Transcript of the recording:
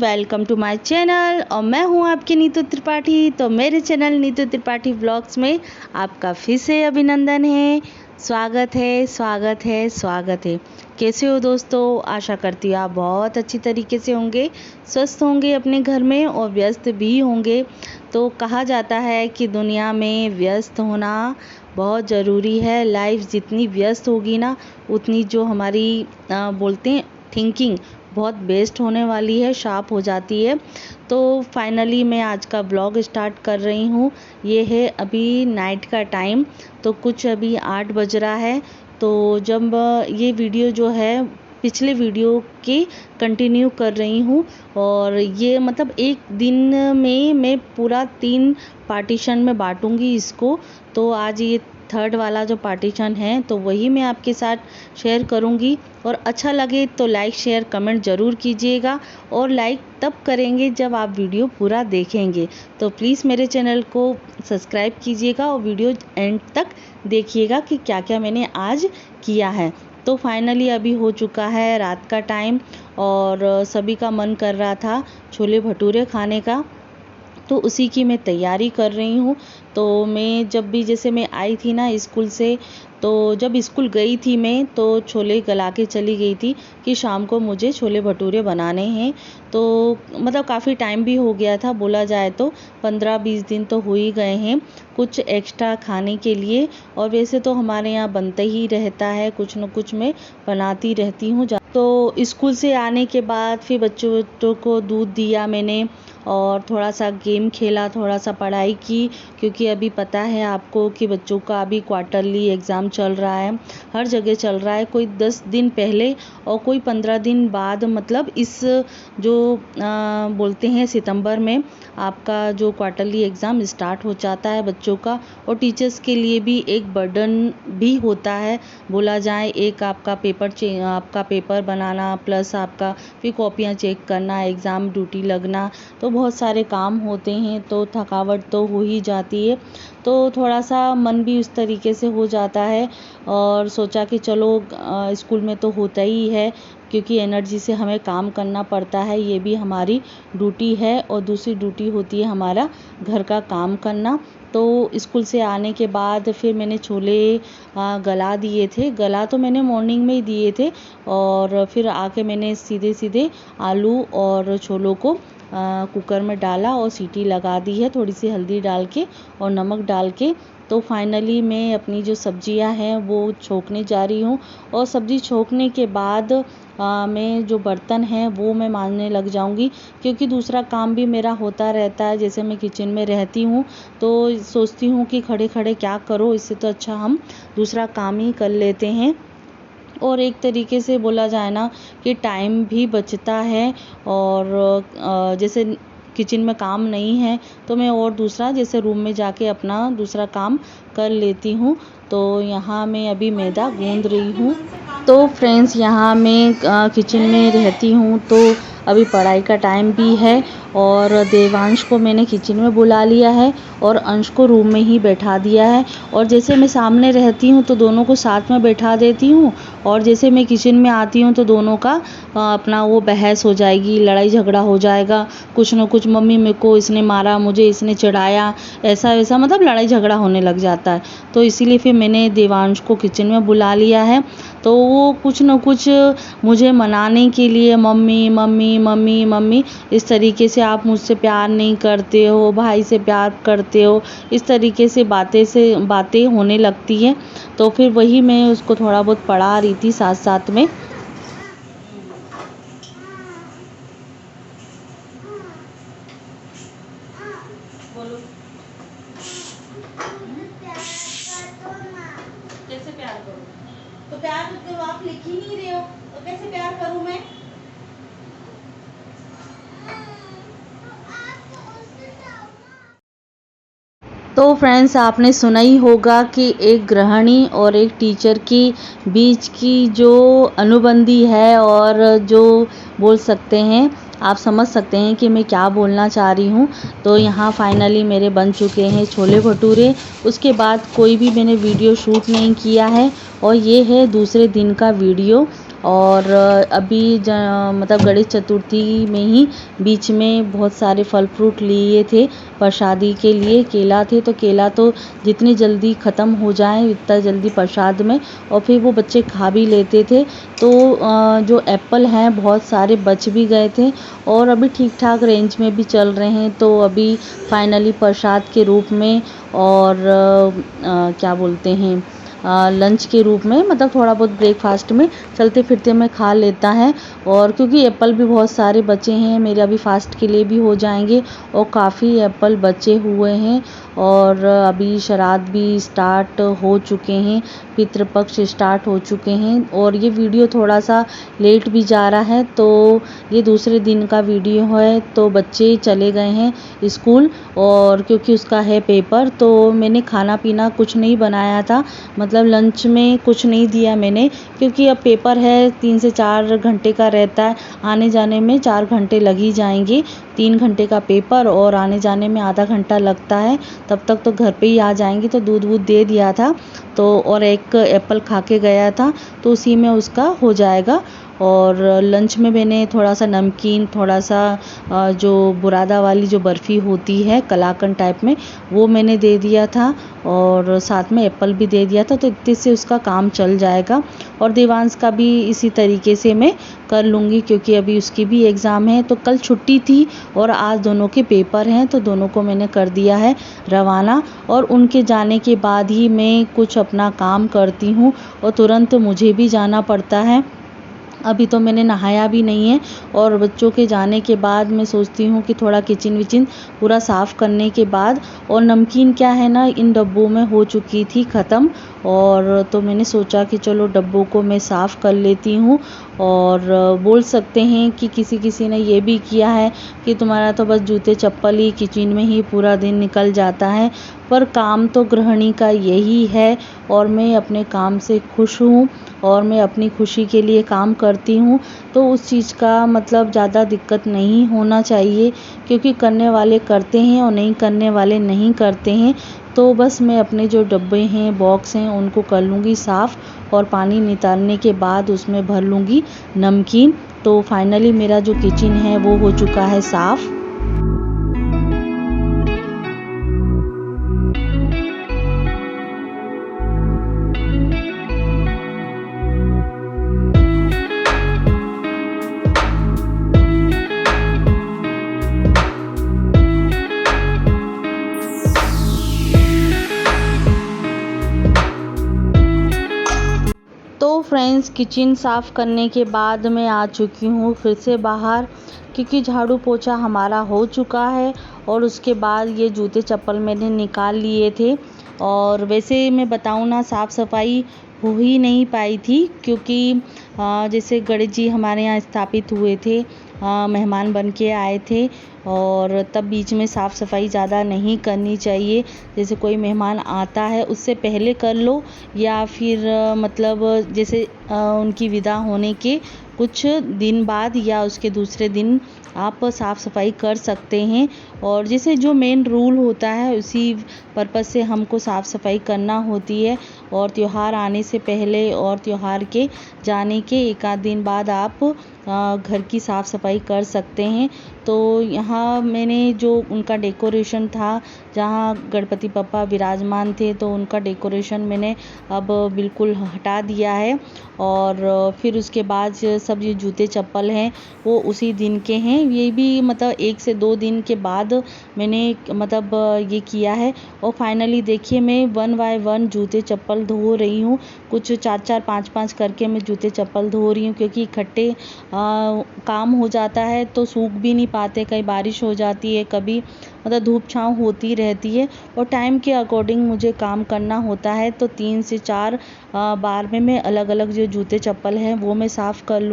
Welcome to my channel और मैं हूं आपकी नीतू त्रिपाठी। तो मेरे चैनल नीतू त्रिपाठी व्लॉग्स में आपका फिर से अभिनंदन है, स्वागत है स्वागत है स्वागत है। कैसे हो दोस्तों? आशा करती हूँ आप बहुत अच्छी तरीके से होंगे, स्वस्थ होंगे अपने घर में और व्यस्त भी होंगे। तो कहा जाता है कि दुनिया में व्यस्त होना बहुत ज़रूरी है। लाइफ जितनी व्यस्त होगी ना उतनी जो हमारी बोलते हैं थिंकिंग बहुत बेस्ट होने वाली है, शार्प हो जाती है। तो फाइनली मैं आज का ब्लॉग स्टार्ट कर रही हूँ। ये है अभी नाइट का टाइम, तो कुछ अभी 8 बज रहा है। तो जब ये वीडियो जो है पिछले वीडियो की कंटिन्यू कर रही हूँ और ये मतलब एक दिन में मैं पूरा 3 पार्टीशन में बांटूंगी इसको। तो आज ये थर्ड वाला जो पार्टीशन है तो वही मैं आपके साथ शेयर करूंगी। और अच्छा लगे तो लाइक शेयर कमेंट ज़रूर कीजिएगा और लाइक तब करेंगे जब आप वीडियो पूरा देखेंगे। तो प्लीज़ मेरे चैनल को सब्सक्राइब कीजिएगा और वीडियो एंड तक देखिएगा कि क्या क्या मैंने आज किया है। तो फाइनली अभी हो चुका है रात का टाइम और सभी का मन कर रहा था छोले भटूरे खाने का, तो उसी की मैं तैयारी कर रही हूँ। तो मैं जब भी जैसे मैं आई थी ना स्कूल से, तो जब स्कूल गई थी मैं तो छोले गला के चली गई थी कि शाम को मुझे छोले भटूरे बनाने हैं। तो मतलब काफ़ी टाइम भी हो गया था, बोला जाए तो 15-20 दिन तो हो ही गए हैं कुछ एक्स्ट्रा खाने के लिए। और वैसे तो हमारे यहाँ बनता ही रहता है, कुछ न कुछ मैं बनाती रहती हूँ। तो स्कूल से आने के बाद फिर बच्चों को दूध दिया मैंने और थोड़ा सा गेम खेला, थोड़ा सा पढ़ाई की, क्योंकि अभी पता है आपको कि बच्चों का अभी क्वार्टरली एग्ज़ाम चल रहा है, हर जगह चल रहा है। कोई 10 दिन पहले और कोई 15 दिन बाद, मतलब इस जो बोलते हैं सितंबर में आपका जो क्वार्टरली एग्ज़ाम स्टार्ट हो जाता है बच्चों का। और टीचर्स के लिए भी एक बर्डन भी होता है, बोला जाए। एक आपका पेपर बनाना प्लस आपका फिर कॉपियाँ चेक करना, एग्ज़ाम ड्यूटी लगना, तो बहुत सारे काम होते हैं। तो थकावट तो हो ही जाती है, तो थोड़ा सा मन भी उस तरीके से हो जाता है। और सोचा कि चलो स्कूल में तो होता ही है, क्योंकि एनर्जी से हमें काम करना पड़ता है, ये भी हमारी ड्यूटी है। और दूसरी ड्यूटी होती है हमारा घर का काम करना। तो स्कूल से आने के बाद फिर मैंने छोले गला दिए थे। गला तो मैंने मॉर्निंग में ही दिए थे और फिर आके मैंने सीधे सीधे आलू और छोलों को कुकर में डाला और सीटी लगा दी है, थोड़ी सी हल्दी डाल के और नमक डाल के। तो फाइनली मैं अपनी जो सब्जियां हैं वो छोंकने जा रही हूँ। और सब्ज़ी छोंकने के बाद मैं जो बर्तन हैं वो मैं मांजने लग जाऊंगी, क्योंकि दूसरा काम भी मेरा होता रहता है। जैसे मैं किचन में रहती हूँ तो सोचती हूँ कि खड़े खड़े क्या करो, इससे तो अच्छा हम दूसरा काम ही कर लेते हैं। और एक तरीके से बोला जाए ना कि टाइम भी बचता है। और जैसे किचन में काम नहीं है तो मैं और दूसरा जैसे रूम में जाके अपना दूसरा काम कर लेती हूँ। तो यहाँ मैं अभी मैदा गूंद रही हूँ। तो फ्रेंड्स यहाँ मैं किचन में रहती हूँ, तो अभी पढ़ाई का टाइम भी है और देवांश को मैंने किचन में बुला लिया है और अंश को रूम में ही बैठा दिया है। और जैसे मैं सामने रहती हूँ तो दोनों को साथ में बैठा देती हूँ, और जैसे मैं किचन में आती हूँ तो दोनों का अपना वो बहस हो जाएगी, लड़ाई झगड़ा हो जाएगा। कुछ न कुछ, मम्मी मेरे को इसने मारा, मुझे इसने चढ़ाया, ऐसा वैसा, मतलब लड़ाई झगड़ा होने लग जाता है। तो इसीलिए फिर मैंने देवांश को किचन में बुला लिया है। तो वो कुछ न कुछ मुझे मनाने के लिए मम्मी मम्मी मम्मी मम्मी इस तरीके से, आप मुझसे प्यार नहीं करते हो, भाई से प्यार करते हो, इस तरीके से बातें होने लगती हैं। तो फिर वही मैं उसको थोड़ा बहुत पढ़ा रही थी साथ साथ में। कैसे प्यार करूं? तो प्यार तो आप लिख ही नहीं रहे हो, तो कैसे प्यार करूं मैं? तो फ्रेंड्स आपने सुना ही होगा कि एक गृहिणी और एक टीचर की बीच की जो अनुबंधी है, और जो बोल सकते हैं, आप समझ सकते हैं कि मैं क्या बोलना चाह रही हूँ। तो यहाँ फाइनली मेरे बन चुके हैं छोले भटूरे। उसके बाद कोई भी मैंने वीडियो शूट नहीं किया है और ये है दूसरे दिन का वीडियो। और अभी मतलब गणेश चतुर्थी में ही बीच में बहुत सारे फल फ्रूट लिए थे प्रसादी के लिए। केला थे तो केला तो जितनी जल्दी ख़त्म हो जाए इतना जल्दी प्रसाद में, और फिर वो बच्चे खा भी लेते थे। तो जो एप्पल हैं बहुत सारे बच भी गए थे और अभी ठीक ठाक रेंज में भी चल रहे हैं। तो अभी फाइनली प्रसाद के रूप में और क्या बोलते हैं लंच के रूप में, मतलब थोड़ा बहुत ब्रेकफास्ट में चलते फिरते में खा लेता है। और क्योंकि एप्पल भी बहुत सारे बचे हैं, मेरे अभी फास्ट के लिए भी हो जाएंगे और काफ़ी एप्पल बचे हुए हैं। और अभी श्राद्ध भी स्टार्ट हो चुके हैं, पितृपक्ष स्टार्ट हो चुके हैं। और ये वीडियो थोड़ा सा लेट भी जा रहा है, तो ये दूसरे दिन का वीडियो है। तो बच्चे चले गए हैं स्कूल, और क्योंकि उसका है पेपर, तो मैंने खाना पीना कुछ नहीं बनाया था, मतलब लंच में कुछ नहीं दिया मैंने, क्योंकि अब पेपर है 3 से 4 घंटे का रहता है, आने जाने में 4 घंटे लग ही जाएंगे। 3 घंटे का पेपर और आने जाने में आधा घंटा लगता है, तब तक तो घर पे ही आ जाएंगे। तो दूध वूध दे दिया था तो, और एक एप्पल खा के गया था, तो उसी में उसका हो जाएगा। और लंच में मैंने थोड़ा सा नमकीन, थोड़ा सा जो बुरादा वाली जो बर्फ़ी होती है कलाकंद टाइप में, वो मैंने दे दिया था, और साथ में एप्पल भी दे दिया था। तो इतने से उसका काम चल जाएगा। और देवांश का भी इसी तरीके से मैं कर लूँगी, क्योंकि अभी उसकी भी एग्ज़ाम है। तो कल छुट्टी थी और आज दोनों के पेपर हैं, तो दोनों को मैंने कर दिया है रवाना। और उनके जाने के बाद ही मैं कुछ अपना काम करती हूँ, और तुरंत मुझे भी जाना पड़ता है। अभी तो मैंने नहाया भी नहीं है, और बच्चों के जाने के बाद मैं सोचती हूँ कि थोड़ा किचन विचन पूरा साफ़ करने के बाद। और नमकीन क्या है ना, इन डब्बों में हो चुकी थी ख़त्म, और तो मैंने सोचा कि चलो डब्बों को मैं साफ़ कर लेती हूँ। और बोल सकते हैं कि किसी किसी ने ये भी किया है कि तुम्हारा तो बस जूते चप्पल ही किचन में ही पूरा दिन निकल जाता है, पर काम तो गृहिणी का यही है। और मैं अपने काम से खुश हूँ, और मैं अपनी खुशी के लिए काम करती हूँ, तो उस चीज़ का मतलब ज़्यादा दिक्कत नहीं होना चाहिए, क्योंकि करने वाले करते हैं और नहीं करने वाले नहीं करते हैं। तो बस मैं अपने जो डब्बे हैं, बॉक्स हैं, उनको कर लूँगी साफ़, और पानी नितारने के बाद उसमें भर लूँगी नमकीन। तो फाइनली मेरा जो किचन है वो हो चुका है साफ़। तो फ्रेंड्स, किचन साफ़ करने के बाद मैं आ चुकी हूँ फिर से बाहर, क्योंकि झाड़ू पोछा हमारा हो चुका है। और उसके बाद ये जूते चप्पल मैंने निकाल लिए थे। और वैसे मैं बताऊँ ना, साफ़ सफाई हो ही नहीं पाई थी, क्योंकि जैसे गणेश जी हमारे यहाँ स्थापित हुए थे, मेहमान बन के आए थे, और तब बीच में साफ़ सफाई ज़्यादा नहीं करनी चाहिए। जैसे कोई मेहमान आता है उससे पहले कर लो, या फिर मतलब जैसे उनकी विदा होने के कुछ दिन बाद या उसके दूसरे दिन आप साफ़ सफाई कर सकते हैं। और जैसे जो मेन रूल होता है उसी पर्पज़ से हमको साफ़ सफाई करना होती है। और त्यौहार आने से पहले और त्यौहार के जाने के एक आध दिन बाद आप घर की साफ़ सफाई कर सकते हैं। तो यहाँ मैंने जो उनका डेकोरेशन था, जहाँ गणपति बप्पा विराजमान थे, तो उनका डेकोरेशन मैंने अब बिल्कुल हटा दिया है। और फिर उसके बाद सब ये जूते चप्पल हैं वो उसी दिन के हैं, ये भी मतलब 1 से 2 दिन के बाद मैंने मतलब ये किया है। और फाइनली देखिए, मैं 1 बाय 1 जूते चप्पल धो रही हूँ। कुछ 4-4 5-5 करके मैं जूते चप्पल धो रही हूँ, क्योंकि इकट्ठे काम हो जाता है तो सूख भी नहीं पाते। कहीं बारिश हो जाती है, कभी मतलब धूप छाँव होती रहती है, और टाइम के अकॉर्डिंग मुझे काम करना होता है। तो 3 से 4 बार में मैं अलग अलग जो जूते चप्पल हैं वो मैं साफ़ कर लूँ।